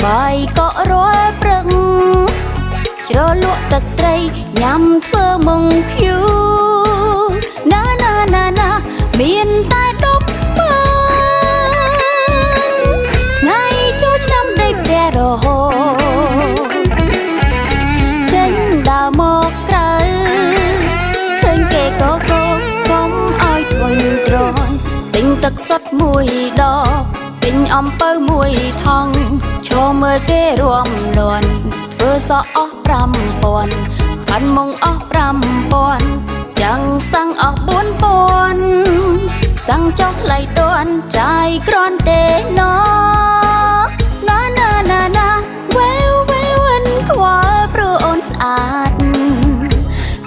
បាយក៏រលព្រឹកជ្រលក់ទឹកត្រីញ៉ាំធ្វើមុងឃ្យូណាណាណាណាមានតែដុំមើលថ្ងៃចូលឆ្នាំដេកផ្ទះរហូតចេញដើរមកក្រៅឃើញគេក៏កុំឲ្យធុញទ្រាន់ទិញទឹកសុទ្ធមួយដបទិញអំពៅមួយថង់ឈរមើលគេរួមលន់ធ្វើសក់អស់5000ផាន់មុងអស់5000ចាំងសាំងអស់4000សាំងចុះថ្លៃតន់ចាយគ្រាន់ទេណណាណាណាណាវ៉េវវ៉េវិនខ្វល់ព្រោះអូនស្អាត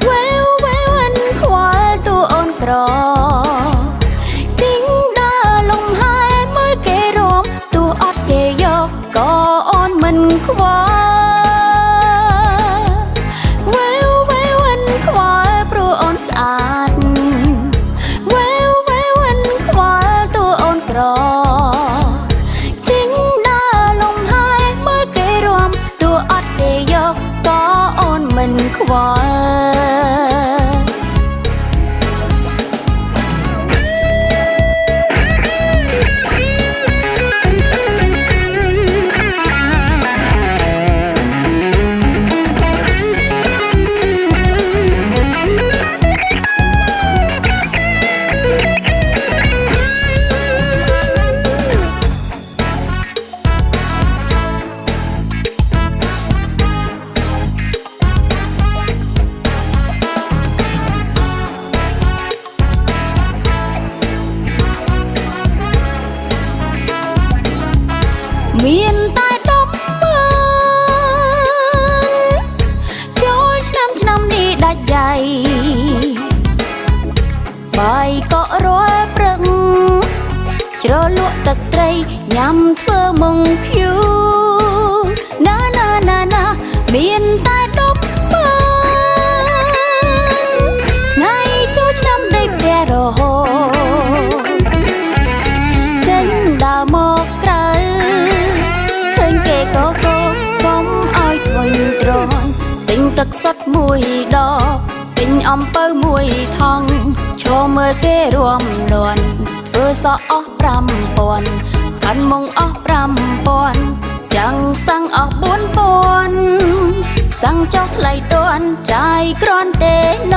វ៉េវវ៉េវិនខ្វល់តួអូនក្រជីងដើរលំហែមើលគេរួមតួអត់គេយកក៏អូនមិនខ្វល់ស្អាតវ៉េវវ៉េវិនខ្វល់តួអូនក្រជីងដើរលំហែមើលគេរួមតួអត់គេយកក៏អូនមិនខ្វល់មានតែដុំមើលចូលឆ្នាំនេះដាច់ដៃបាយក៏រលព្រឹកជ្រលក់ទឹកត្រីញ៉ាំធ្វើមុងឃ្យូណាណាណាណាមានតែដុំមើលថ្ងៃចូលឆ្នាំដេកផ្ទះរហូតចេញដើរមកក្រៅគេក៏កុំឲ្យធុញទ្រាន់ទិញទឹកសុទ្ធមួយដបទិញអំពៅមួយថង់ឈរមើលគេរួមលន់ធ្វើសក់អស់5000ផាន់មុងអស់5000ចាំងសាំងអស់4000សាំងចុះថ្លៃតន់ចាយគ្រាន់ទេណ